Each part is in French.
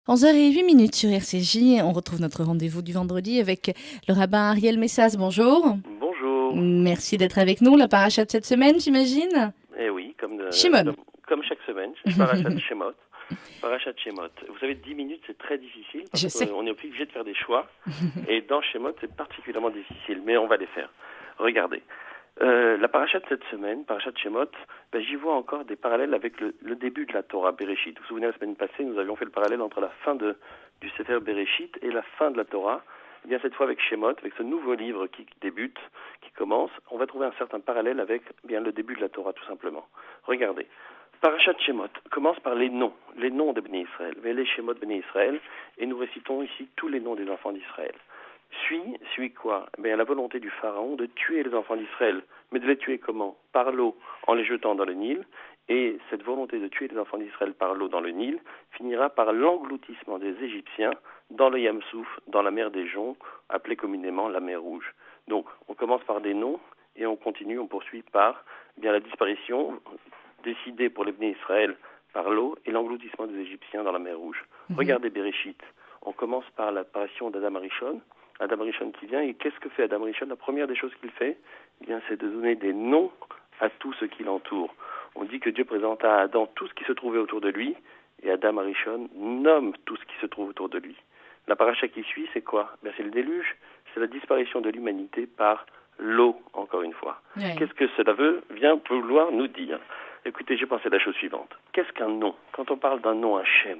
11h08 sur RCJ, on retrouve notre rendez-vous du vendredi avec le rabbin Ariel Messas. Bonjour. Bonjour. Merci d'être avec nous. La paracha de cette semaine, j'imagine. Eh oui, Shimon. comme chaque semaine, Parashat Shemot. Parashat Shemot. Vous savez, 10 minutes, c'est très difficile parce Je sais. qu'on est obligé de faire des choix. Et dans Shemot, c'est particulièrement difficile, mais on va les faire. Regardez. La parasha de cette semaine, parasha de Shemot, j'y vois encore des parallèles avec le début de la Torah, Bereshit. Vous vous souvenez, la semaine passée, nous avions fait le parallèle entre la fin du Sefer Bereshit et la fin de la Torah. Eh bien, cette fois avec Shemot, avec ce nouveau livre qui débute, qui commence, on va trouver un certain parallèle avec le début de la Torah, tout simplement. Regardez. Parashat Shemot commence par les noms de Bnei Israël, les Shemot Bnei Israël, et nous récitons ici tous les noms des enfants d'Israël. Suit quoi? La volonté du Pharaon de tuer les enfants d'Israël. Mais de les tuer comment? Par l'eau, en les jetant dans le Nil. Et cette volonté de tuer les enfants d'Israël par l'eau dans le Nil finira par l'engloutissement des Égyptiens dans le Yamsouf, dans la mer des Joncs, appelée communément la mer Rouge. Donc, on commence par des noms et on poursuit par la disparition décidée pour les Bnei Israël par l'eau et l'engloutissement des Égyptiens dans la mer Rouge. Regardez Bereshit. On commence par l'apparition d'Adam Arishon. Adam Rishon qui vient, et qu'est-ce que fait Adam Rishon? La première des choses qu'il fait, c'est de donner des noms à tout ce qui l'entoure. On dit que Dieu présenta à Adam tout ce qui se trouvait autour de lui, et Adam Rishon nomme tout ce qui se trouve autour de lui. La paracha qui suit, c'est quoi? C'est le déluge, c'est la disparition de l'humanité par l'eau, encore une fois. Oui. Qu'est-ce que cela vient vouloir nous dire? Écoutez, j'ai pensé à la chose suivante. Qu'est-ce qu'un nom? Quand on parle d'un nom Hachem,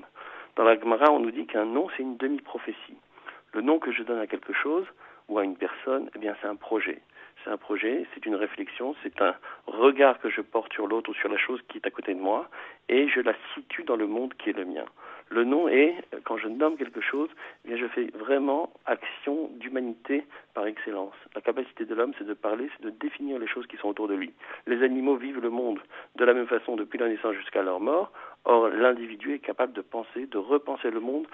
dans la Gemara, on nous dit qu'un nom, c'est une demi-prophétie. Le nom que je donne à quelque chose ou à une personne, c'est un projet. C'est un projet, c'est une réflexion, c'est un regard que je porte sur l'autre ou sur la chose qui est à côté de moi et je la situe dans le monde qui est le mien. Le nom est, quand je nomme quelque chose, je fais vraiment action d'humanité par excellence. La capacité de l'homme, c'est de parler, c'est de définir les choses qui sont autour de lui. Les animaux vivent le monde de la même façon depuis la naissance jusqu'à leur mort. Or, l'individu est capable de penser, de repenser le monde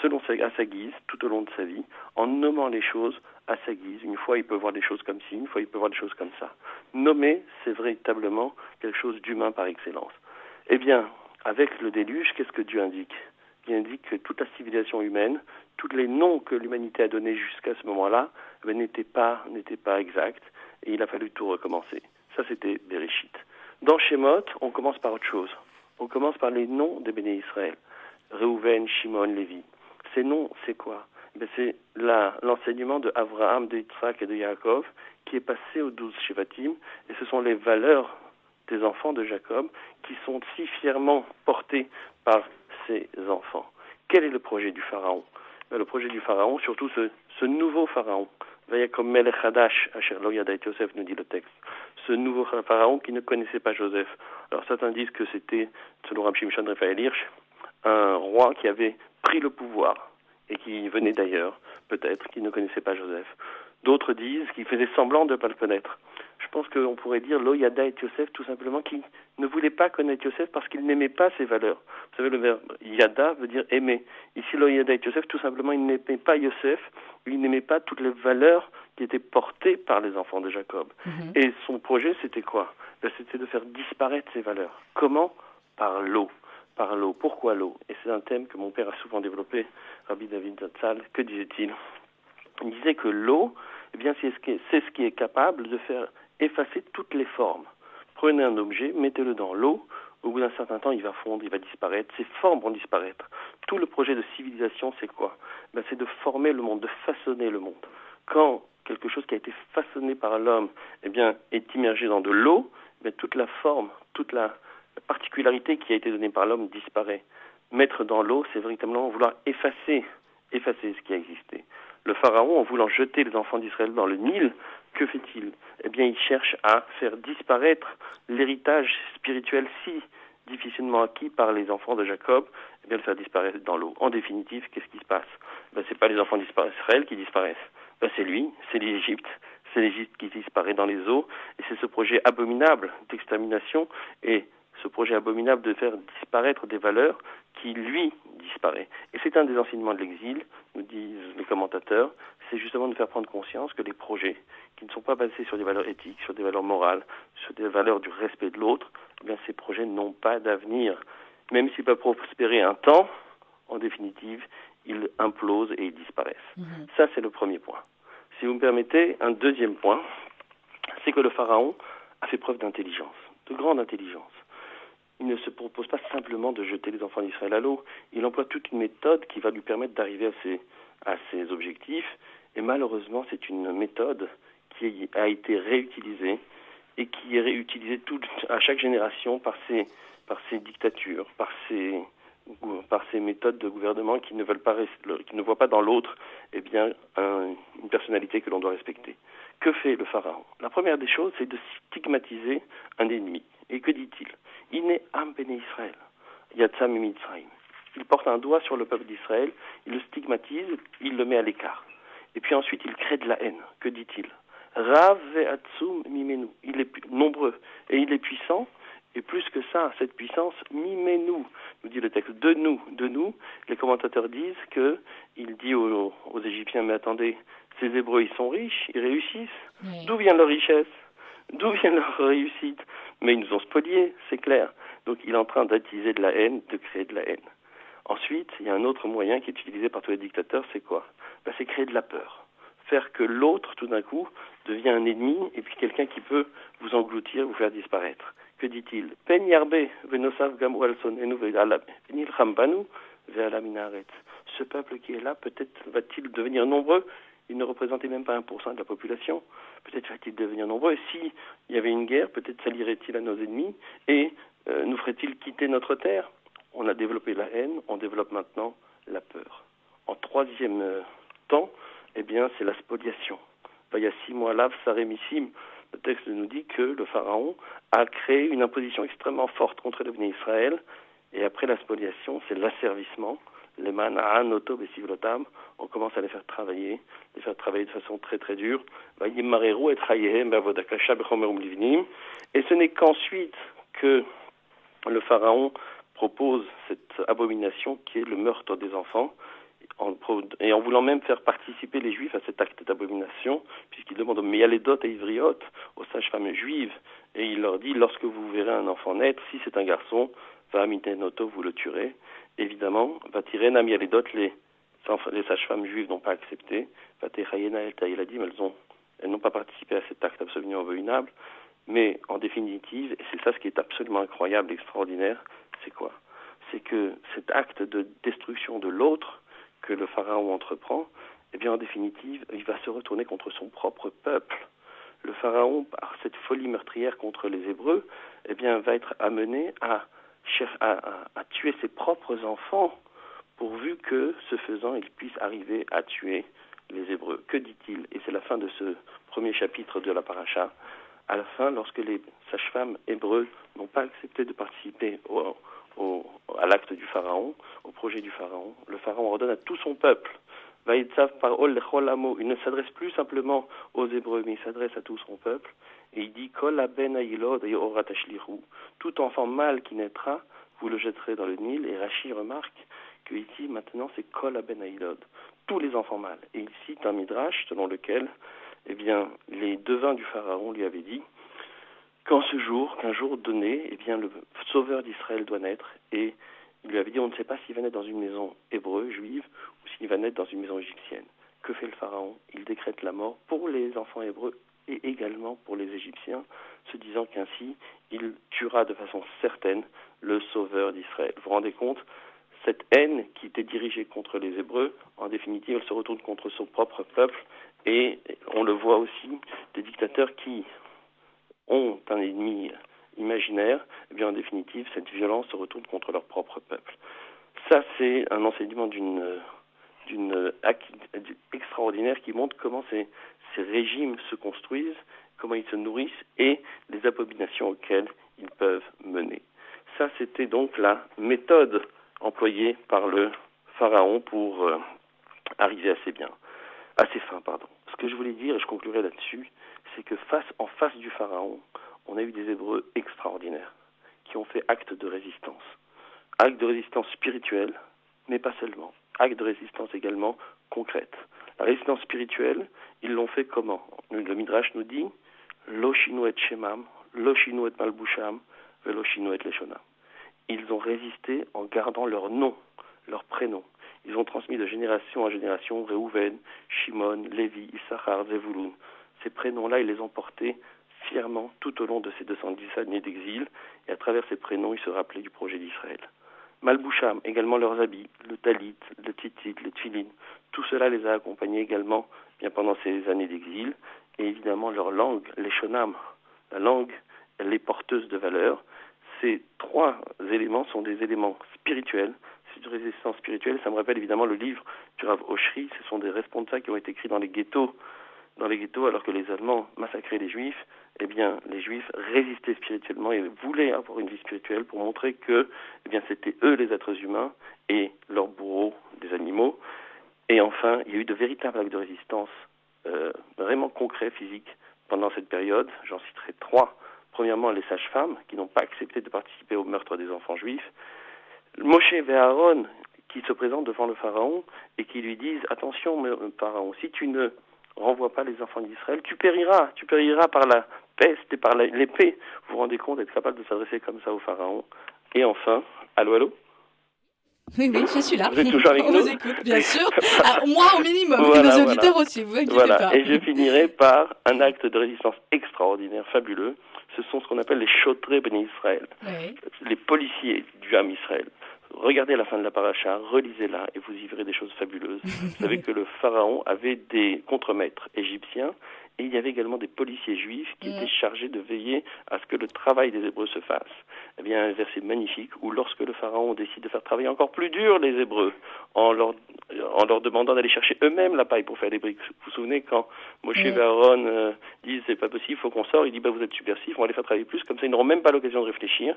à sa guise, tout au long de sa vie, en nommant les choses à sa guise. Une fois, il peut voir des choses comme ci, une fois, il peut voir des choses comme ça. Nommer, c'est véritablement quelque chose d'humain par excellence. Avec le déluge, qu'est-ce que Dieu indique? Il indique que toute la civilisation humaine, tous les noms que l'humanité a donnés jusqu'à ce moment-là, n'étaient pas exacts, et il a fallu tout recommencer. Ça, c'était Bereshit. Dans Shemot, on commence par autre chose. On commence par les noms des Béné Israël. Reuven, Shimon, Lévi. Ces noms, c'est quoi? C'est l'enseignement de Abraham, de Yitzhak et de Yaakov qui est passé aux 12 Shevatim, et ce sont les valeurs des enfants de Jacob qui sont si fièrement portées par ces enfants. Quel est le projet du Pharaon? Le projet du Pharaon, surtout ce nouveau Pharaon, Vayakom Melech Hadash, Asher lo yada et Yosef, nous dit le texte. Ce nouveau Pharaon qui ne connaissait pas Joseph. Alors certains disent que c'était, selon Rabbi Shimshon Raphaël Hirsch, un roi qui avait pris le pouvoir et qui venait d'ailleurs, peut-être, qui ne connaissait pas Joseph. D'autres disent qu'il faisait semblant de ne pas le connaître. Je pense qu'on pourrait dire Lo Yada et Yosef, tout simplement, qui ne voulait pas connaître Yosef parce qu'il n'aimait pas ses valeurs. Vous savez, le verbe Yada veut dire aimer. Ici, Lo Yada et Yosef, tout simplement, il n'aimait pas Yosef, il n'aimait pas toutes les valeurs qui étaient portées par les enfants de Jacob. Et son projet, c'était quoi? C'était de faire disparaître ces valeurs. Comment? Par l'eau. Par l'eau. Pourquoi l'eau? Et c'est un thème que mon père a souvent développé, Rabbi David Zatzal. Que disait-il? Il disait que l'eau, c'est ce qui est capable de faire effacer toutes les formes. Prenez un objet, mettez-le dans l'eau, au bout d'un certain temps, il va fondre, il va disparaître, ses formes vont disparaître. Tout le projet de civilisation, c'est quoi? C'est de former le monde, de façonner le monde. Quand quelque chose qui a été façonné par l'homme est immergé dans de l'eau, toute la forme, toute la particularité qui a été donnée par l'homme disparaît. Mettre dans l'eau, c'est véritablement vouloir effacer ce qui a existé. Le Pharaon, en voulant jeter les enfants d'Israël dans le Nil, que fait-il? Il cherche à faire disparaître l'héritage spirituel si difficilement acquis par les enfants de Jacob, le faire disparaître dans l'eau. En définitive, qu'est-ce qui se passe? C'est pas les enfants d'Israël qui disparaissent. C'est lui, c'est l'Égypte. C'est l'Égypte qui disparaît dans les eaux, et c'est ce projet abominable d'extermination et ce projet abominable de faire disparaître des valeurs qui, lui, disparaît. Et c'est un des enseignements de l'exil, nous disent les commentateurs, c'est justement de faire prendre conscience que les projets qui ne sont pas basés sur des valeurs éthiques, sur des valeurs morales, sur des valeurs du respect de l'autre, ces projets n'ont pas d'avenir. Même s'ils peuvent prospérer un temps, en définitive, ils implosent et ils disparaissent. Ça, c'est le premier point. Si vous me permettez, un deuxième point, c'est que le pharaon a fait preuve d'intelligence, de grande intelligence. Il ne se propose pas simplement de jeter les enfants d'Israël à l'eau, il emploie toute une méthode qui va lui permettre d'arriver à ses objectifs, et malheureusement, c'est une méthode qui a été réutilisée et qui est réutilisée à chaque génération par ces dictatures, par ces méthodes de gouvernement qui ne voient pas dans l'autre une personnalité que l'on doit respecter. Que fait le pharaon? La première des choses, c'est de stigmatiser un ennemi. Et que dit-il? Il n'est Am Bene Israël, Yatsa Mimitzraïm. Il porte un doigt sur le peuple d'Israël, il le stigmatise, il le met à l'écart. Et puis ensuite, il crée de la haine. Que dit-il? Rav ve'atzum mimenu. Il est nombreux et il est puissant. Et plus que ça, cette puissance, mimenu, nous dit le texte, de nous. Les commentateurs disent il dit aux Égyptiens, mais attendez, ces Hébreux, ils sont riches, ils réussissent. Oui. D'où vient leur richesse? D'où vient leur réussite? Mais ils nous ont spoliés, c'est clair. Donc il est en train d'attiser de la haine, de créer de la haine. Ensuite, il y a un autre moyen qui est utilisé par tous les dictateurs, c'est quoi? C'est créer de la peur. Faire que l'autre, tout d'un coup, devient un ennemi et puis quelqu'un qui peut vous engloutir, vous faire disparaître. Que dit-il? Pen yarbe venosav gamu al sonenu venil chambanu ve'ala minaret. Ce peuple qui est là, peut-être va-t-il devenir nombreux. Il ne représentait même pas 1% de la population. Peut-être va-t-il devenir nombreux. Et s'il y avait une guerre, peut-être s'allierait-il à nos ennemis et nous ferait-il quitter notre terre. On a développé la haine, on développe maintenant la peur. En troisième temps, c'est la spoliation. Il y a 6 mois là, Saremissim, le texte nous dit que le pharaon a créé une imposition extrêmement forte contre le Bnei Israël. Et après la spoliation, c'est l'asservissement. Les mana'an, oto, besivlotam, on commence à les faire travailler de façon très très dure. Et ce n'est qu'ensuite que le pharaon propose cette abomination qui est le meurtre des enfants, et en voulant même faire participer les Juifs à cet acte d'abomination, puisqu'il demande aux Méalédot et Ivriot, aux sages-femmes juives, et il leur dit, lorsque vous verrez un enfant naître, si c'est un garçon, Va'amitennoto, vous le tuerez. Évidemment, Vatirena Méalédot, les sages-femmes juives n'ont pas accepté, Vatechayena El Taïladim, elles n'ont pas participé à cet acte absolument abominable, mais en définitive, et c'est ça ce qui est absolument incroyable, extraordinaire, c'est quoi? C'est que cet acte de destruction de l'autre que le pharaon entreprend, en définitive, il va se retourner contre son propre peuple. Le pharaon, par cette folie meurtrière contre les Hébreux, va être amené à tuer ses propres enfants, pourvu que, ce faisant, il puisse arriver à tuer les Hébreux. Que dit-il? Et c'est la fin de ce premier chapitre de la paracha. À la fin, lorsque les sages-femmes hébreux n'ont pas accepté de participer à l'acte du pharaon, au projet du pharaon, le pharaon ordonne à tout son peuple. Vaïtsav parol lechol amo. Il ne s'adresse plus simplement aux Hébreux, mais il s'adresse à tout son peuple. Et il dit Kol aben haïlod et orat ashlichu. Tout enfant mâle qui naîtra, vous le jetterez dans le Nil. Et Rachi remarque que ici, maintenant, c'est Kol aben haïlod. Tous les enfants mâles. Et il cite un midrash selon lequel, les devins du pharaon lui avaient dit qu'un jour donné, le sauveur d'Israël doit naître. Et il lui avait dit, on ne sait pas s'il va naître dans une maison hébreu, juive, ou s'il va naître dans une maison égyptienne. Que fait le pharaon? Il décrète la mort pour les enfants hébreux et également pour les Égyptiens, se disant qu'ainsi, il tuera de façon certaine le sauveur d'Israël. Vous vous rendez compte? Cette haine qui était dirigée contre les Hébreux, en définitive, elle se retourne contre son propre peuple. Et on le voit aussi, des dictateurs qui ont un ennemi imaginaire, en définitive, cette violence se retourne contre leur propre peuple. Ça, c'est un enseignement d'une extraordinaire qui montre comment ces régimes se construisent, comment ils se nourrissent et les abominations auxquelles ils peuvent mener. Ça, c'était donc la méthode employée par le pharaon pour arriver à ses fins. Ce que je voulais dire, et je conclurai là-dessus, c'est que en face du pharaon, on a eu des Hébreux extraordinaires qui ont fait acte de résistance. Acte de résistance spirituelle, mais pas seulement. Acte de résistance également concrète. La résistance spirituelle, ils l'ont fait comment? Le Midrash nous dit Lo shinu et shemam, lo shinu et malbusham, ve lo shinu et leshonam. Ils ont résisté en gardant leur nom. leurs prénoms. Ils ont transmis de génération en génération Réhouven, Shimon, Lévi, Issachar, Zevulun. Ces prénoms-là, ils les ont portés fièrement tout au long de ces 210 années d'exil, et à travers ces prénoms, ils se rappelaient du projet d'Israël. Malboucham, également leurs habits, le talit, le titit, le tfilin, tout cela les a accompagnés également bien pendant ces années d'exil, et évidemment leur langue, les shonam, la langue, elle est porteuse de valeurs. Ces trois éléments sont des éléments spirituels, c'est une résistance spirituelle. Ça me rappelle évidemment le livre du Rav Oshri. Ce sont des responsables qui ont été écrits dans les ghettos alors que les Allemands massacraient les Juifs. Eh bien, les Juifs résistaient spirituellement et voulaient avoir une vie spirituelle pour montrer que, eh bien, c'était eux les êtres humains et leurs bourreaux des animaux. Et enfin, il y a eu de véritables actes de résistance vraiment concrets, physiques, pendant cette période. J'en citerai trois. Premièrement, les sages-femmes qui n'ont pas accepté de participer au meurtre des enfants juifs. Moshe et Aaron qui se présentent devant le pharaon et qui lui disent « Attention, pharaon, si tu ne renvoies pas les enfants d'Israël, tu périras par la peste et par l'épée. » Vous vous rendez compte d'être capable de s'adresser comme ça au pharaon. Et enfin, allô. Oui, je suis là. Vous êtes toujours avec On nous? vous écoute, bien sûr. Alors, moi, au minimum, voilà, et nos auditeurs aussi, vous inquiétez pas. Et je finirai par un acte de résistance extraordinaire, fabuleux. Ce sont ce qu'on appelle les chotré béné Israël, les policiers du Ham Israël. Regardez la fin de la paracha, relisez-la et vous y verrez des choses fabuleuses. Vous savez que le pharaon avait des contremaîtres égyptiens et il y avait également des policiers juifs qui étaient chargés de veiller à ce que le travail des Hébreux se fasse. Eh bien, un verset magnifique où lorsque le pharaon décide de faire travailler encore plus dur les Hébreux en leur demandant d'aller chercher eux-mêmes la paille pour faire des briques. Vous vous souvenez quand Moshe et Aaron disent c'est pas possible, il faut qu'on sorte, il dit vous êtes subversifs, on va les faire travailler plus, comme ça ils n'auront même pas l'occasion de réfléchir.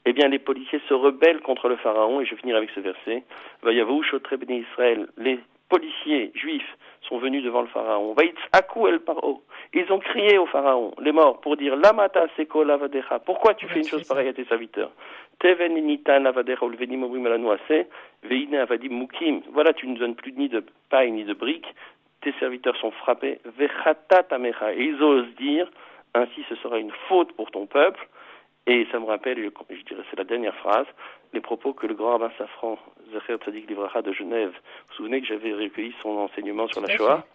Eh bien, les policiers se rebellent contre le pharaon, et je finirai avec ce verset. Vayavou shotrei bnei Israël, les policiers juifs sont venus devant le pharaon. Vayitzhaku el paro. Ils ont crié au pharaon, les morts, pour dire Lamata seko lavadecha. Pourquoi tu fais une chose pareille à tes serviteurs? Teven nitan lavadecha ulvenim omrim alanu aseh veine avadim mukim. Voilà, tu ne donnes plus ni de paille ni de briques. Tes serviteurs sont frappés. Vechata tamecha. Et ils osent dire ainsi ce sera une faute pour ton peuple. Et ça me rappelle, je dirais c'est la dernière phrase, les propos que le grand rabbin Safran, Zecher Tzadik Livracha de Genève, vous vous souvenez que j'avais recueilli son enseignement sur la Shoah,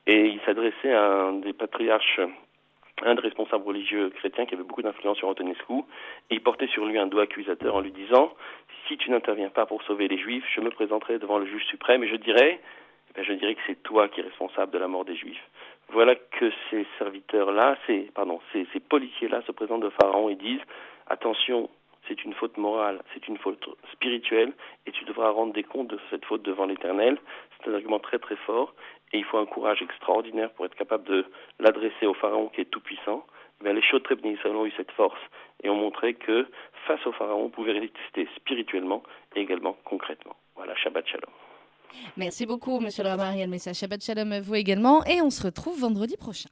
et il s'adressait à un des patriarches, un des responsables religieux chrétiens qui avait beaucoup d'influence sur Antonescu, et il portait sur lui un doigt accusateur en lui disant « Si tu n'interviens pas pour sauver les Juifs, je me présenterai devant le juge suprême et je dirai que c'est toi qui es responsable de la mort des Juifs. » Voilà que ces serviteurs-là, ces policiers-là se présentent devant Pharaon et disent « Attention, c'est une faute morale, c'est une faute spirituelle, et tu devras rendre des comptes de cette faute devant l'Éternel. » C'est un argument très très fort, et il faut un courage extraordinaire pour être capable de l'adresser au Pharaon qui est tout-puissant. Les chotrei bnei Israël ont eu cette force, et ont montré que face au Pharaon, on pouvait résister spirituellement et également concrètement. Voilà, Shabbat Shalom. Merci beaucoup, monsieur le rabbin Ariel Messa. Shabbat Shalom à vous également, et on se retrouve vendredi prochain.